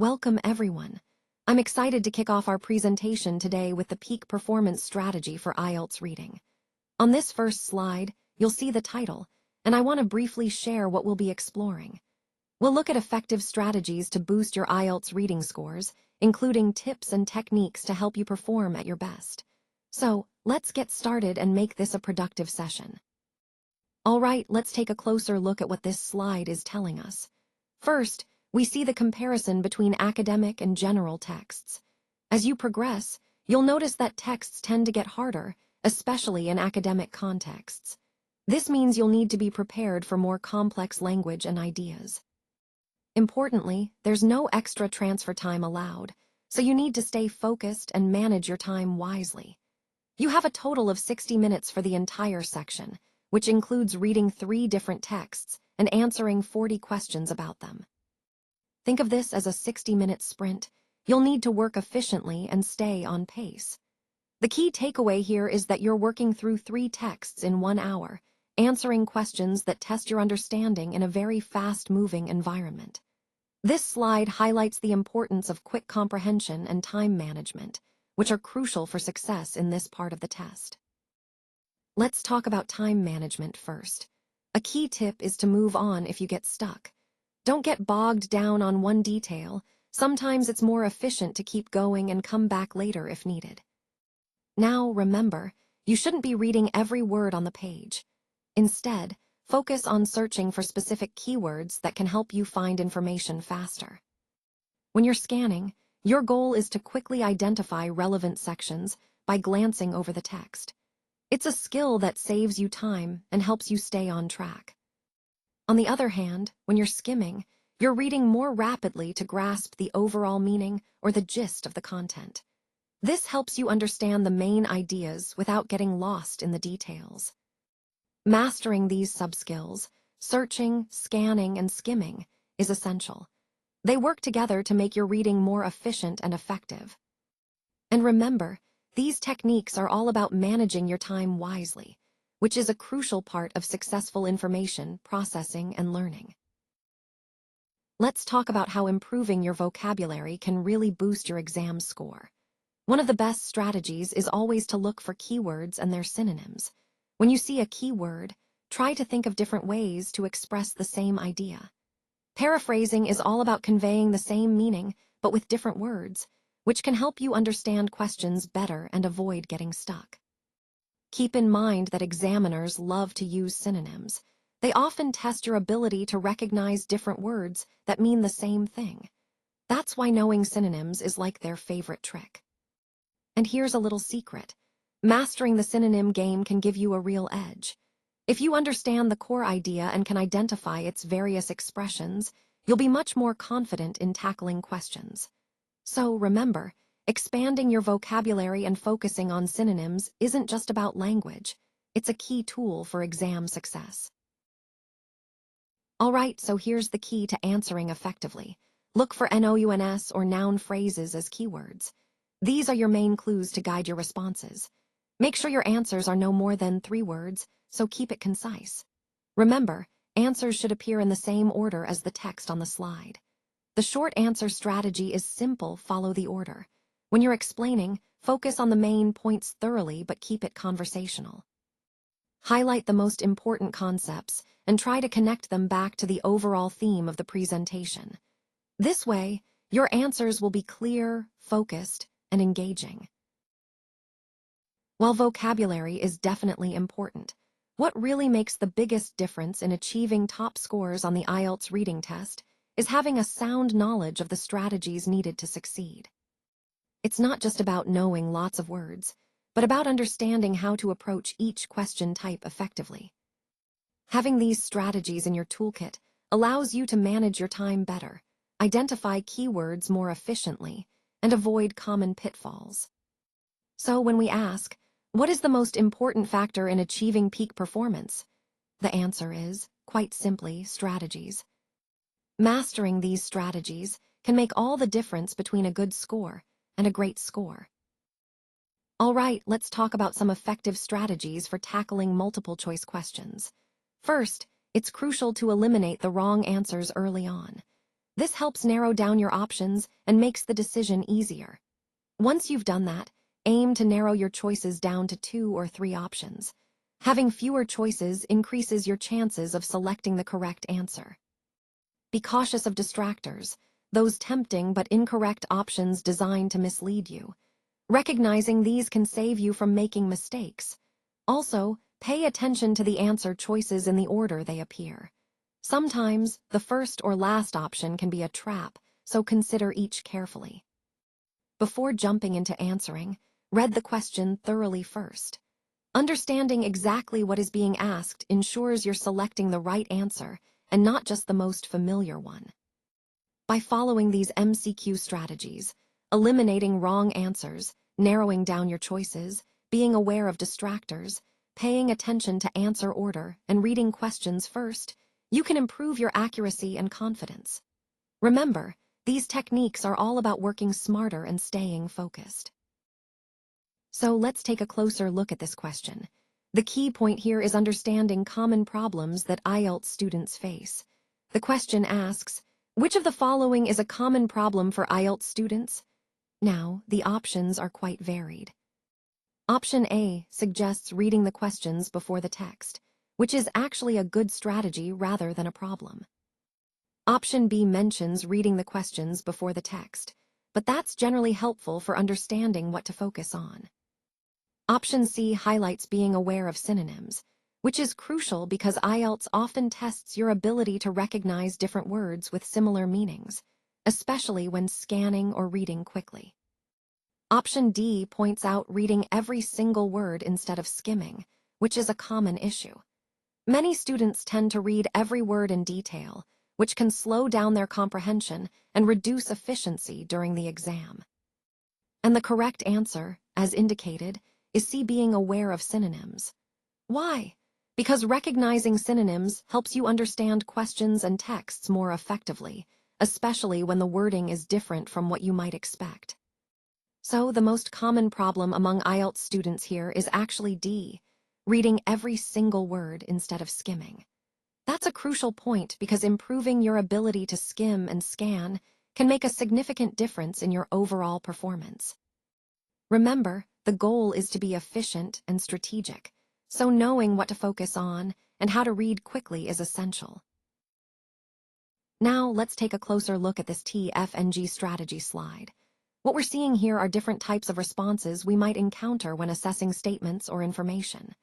Welcome everyone. I'm excited to kick off our presentation today with the peak performance strategy for IELTS reading. On this first slide, you'll see the title, and I want to briefly share what we'll be exploring. We'll look at effective strategies to boost your IELTS reading scores, including tips and techniques to help you perform at your best. So, let's get started and make this a productive session. All right, let's take a closer look at what this slide is telling us. First, we see the comparison between academic and general texts. As you progress, you'll notice that texts tend to get harder, especially in academic contexts. This means you'll need to be prepared for more complex language and ideas. Importantly, there's no extra transfer time allowed, so you need to stay focused and manage your time wisely. You have a total of 60 minutes for the entire section, which includes reading 3 different texts and answering 40 questions about them. Think of this as a 60-minute sprint. You'll need to work efficiently and stay on pace. The key takeaway here is that you're working through 3 texts in 1 hour, answering questions that test your understanding in a very fast-moving environment. This slide highlights the importance of quick comprehension and time management, which are crucial for success in this part of the test. Let's talk about time management first. A key tip is to move on if you get stuck. Don't get bogged down on one detail. Sometimes it's more efficient to keep going and come back later if needed. Now, remember, you shouldn't be reading every word on the page. Instead, focus on searching for specific keywords that can help you find information faster. When you're scanning, your goal is to quickly identify relevant sections by glancing over the text. It's a skill that saves you time and helps you stay on track. On the other hand, when you're skimming, you're reading more rapidly to grasp the overall meaning or the gist of the content. This helps you understand the main ideas without getting lost in the details. Mastering these subskills, searching, scanning, and skimming, is essential. They work together to make your reading more efficient and effective. And remember, these techniques are all about managing your time wisely, which is a crucial part of successful information processing and learning. Let's talk about how improving your vocabulary can really boost your exam score. One of the best strategies is always to look for keywords and their synonyms. When you see a keyword, try to think of different ways to express the same idea. Paraphrasing is all about conveying the same meaning, but with different words, which can help you understand questions better and avoid getting stuck. Keep in mind that examiners love to use synonyms. They often test your ability to recognize different words that mean the same thing. That's why knowing synonyms is like their favorite trick. And here's a little secret. Mastering the synonym game can give you a real edge. If you understand the core idea and can identify its various expressions, you'll be much more confident in tackling questions. So remember, expanding your vocabulary and focusing on synonyms isn't just about language. It's a key tool for exam success. All right, so here's the key to answering effectively. Look for nouns or noun phrases as keywords. These are your main clues to guide your responses. Make sure your answers are no more than 3 words, so keep it concise. Remember, answers should appear in the same order as the text on the slide. The short answer strategy is simple: follow the order. When you're explaining, focus on the main points thoroughly but keep it conversational. Highlight the most important concepts and try to connect them back to the overall theme of the presentation. This way, your answers will be clear, focused, and engaging. While vocabulary is definitely important, what really makes the biggest difference in achieving top scores on the IELTS reading test is having a sound knowledge of the strategies needed to succeed. It's not just about knowing lots of words, but about understanding how to approach each question type effectively. Having these strategies in your toolkit allows you to manage your time better, identify keywords more efficiently, and avoid common pitfalls. So when we ask, what is the most important factor in achieving peak performance? The answer is, quite simply, strategies. Mastering these strategies can make all the difference between a good score and a great score. All right, let's talk about some effective strategies for tackling multiple-choice questions. First, it's crucial to eliminate the wrong answers early on. This helps narrow down your options and makes the decision easier. Once you've done that, aim to narrow your choices down to 2 or 3 options. Having fewer choices increases your chances of selecting the correct answer. Be cautious of distractors, those tempting but incorrect options designed to mislead you. Recognizing these can save you from making mistakes. Also, pay attention to the answer choices in the order they appear. Sometimes, the first or last option can be a trap, so consider each carefully. Before jumping into answering, read the question thoroughly first. Understanding exactly what is being asked ensures you're selecting the right answer and not just the most familiar one. By following these MCQ strategies, eliminating wrong answers, narrowing down your choices, being aware of distractors, paying attention to answer order, and reading questions first, you can improve your accuracy and confidence. Remember, these techniques are all about working smarter and staying focused. So let's take a closer look at this question. The key point here is understanding common problems that IELTS students face. The question asks, which of the following is a common problem for IELTS students? Now, the options are quite varied. Option A suggests reading the questions before the text, which is actually a good strategy rather than a problem. Option B mentions reading the questions before the text, but that's generally helpful for understanding what to focus on. Option C highlights being aware of synonyms, which is crucial because IELTS often tests your ability to recognize different words with similar meanings, especially when scanning or reading quickly. Option D points out reading every single word instead of skimming, which is a common issue. Many students tend to read every word in detail, which can slow down their comprehension and reduce efficiency during the exam. And the correct answer, as indicated, is C, being aware of synonyms. Why? Because recognizing synonyms helps you understand questions and texts more effectively, especially when the wording is different from what you might expect. So the most common problem among IELTS students here is actually D, reading every single word instead of skimming. That's a crucial point because improving your ability to skim and scan can make a significant difference in your overall performance. Remember, the goal is to be efficient and strategic, so knowing what to focus on and how to read quickly is essential. Now let's take a closer look at this TFNG strategy slide. What we're seeing here are different types of responses we might encounter when assessing statements or information.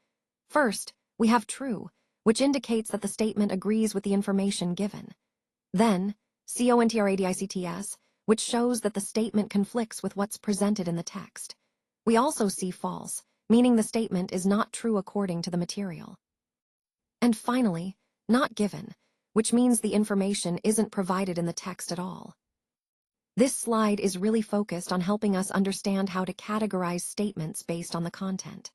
First, we have true, which indicates that the statement agrees with the information given. Then, CONTRADICTS, which shows that the statement conflicts with what's presented in the text. We also see false, meaning the statement is not true according to the material. And finally, not given, which means the information isn't provided in the text at all. This slide is really focused on helping us understand how to categorize statements based on the content.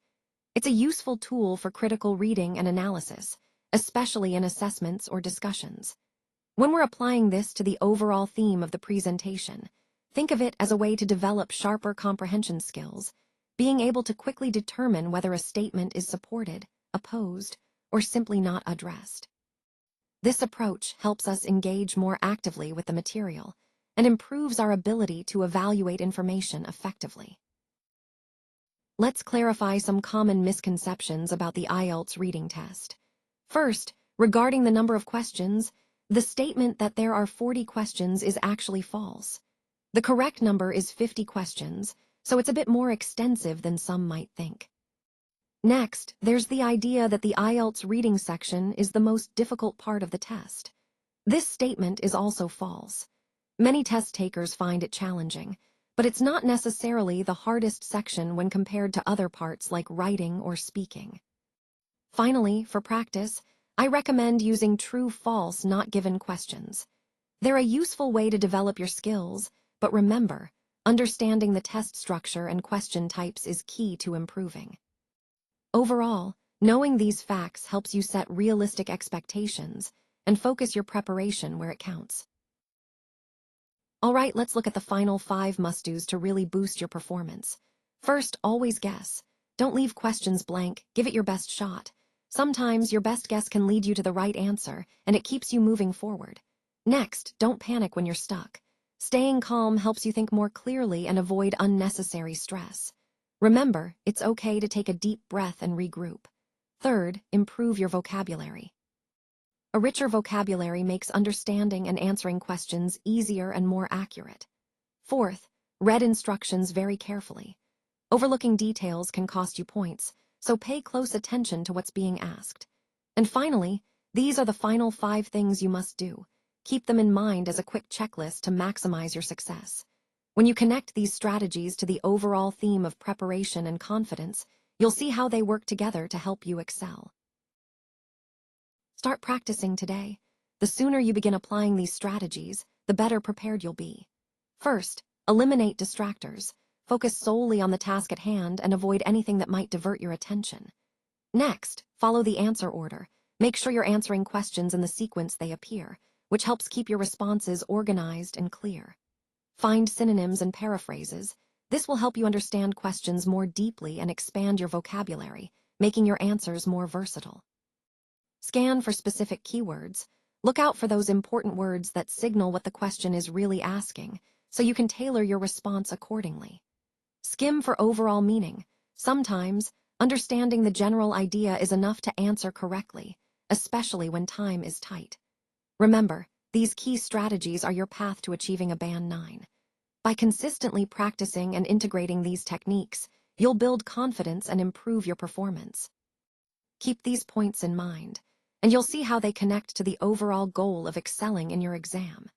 It's a useful tool for critical reading and analysis, especially in assessments or discussions. When we're applying this to the overall theme of the presentation, think of it as a way to develop sharper comprehension skills, being able to quickly determine whether a statement is supported, opposed, or simply not addressed. This approach helps us engage more actively with the material and improves our ability to evaluate information effectively. Let's clarify some common misconceptions about the IELTS reading test. First, regarding the number of questions, the statement that there are 40 questions is actually false. The correct number is 50 questions, so it's a bit more extensive than some might think. Next, there's the idea that the IELTS reading section is the most difficult part of the test. This statement is also false. Many test takers find it challenging, but it's not necessarily the hardest section when compared to other parts like writing or speaking. Finally, for practice, I recommend using true-false not given questions. They're a useful way to develop your skills, but remember, understanding the test structure and question types is key to improving. Overall, knowing these facts helps you set realistic expectations and focus your preparation where it counts. All right, let's look at the final 5 must-dos to really boost your performance. First, always guess. Don't leave questions blank, give it your best shot. Sometimes your best guess can lead you to the right answer, and it keeps you moving forward. Next, don't panic when you're stuck. Staying calm helps you think more clearly and avoid unnecessary stress. Remember, it's okay to take a deep breath and regroup. Third, improve your vocabulary. A richer vocabulary makes understanding and answering questions easier and more accurate. Fourth, read instructions very carefully. Overlooking details can cost you points, so pay close attention to what's being asked. And finally, these are the final 5 things you must do. Keep them in mind as a quick checklist to maximize your success. When you connect these strategies to the overall theme of preparation and confidence, you'll see how they work together to help you excel. Start practicing today. The sooner you begin applying these strategies, the better prepared you'll be. First, eliminate distractors. Focus solely on the task at hand and avoid anything that might divert your attention. Next, follow the answer order. Make sure you're answering questions in the sequence they appear, which helps keep your responses organized and clear. Find synonyms and paraphrases. This will help you understand questions more deeply and expand your vocabulary, making your answers more versatile. Scan for specific keywords. Look out for those important words that signal what the question is really asking, so you can tailor your response accordingly. Skim for overall meaning. Sometimes, understanding the general idea is enough to answer correctly, especially when time is tight. Remember, these key strategies are your path to achieving a Band 9. By consistently practicing and integrating these techniques, you'll build confidence and improve your performance. Keep these points in mind, and you'll see how they connect to the overall goal of excelling in your exam.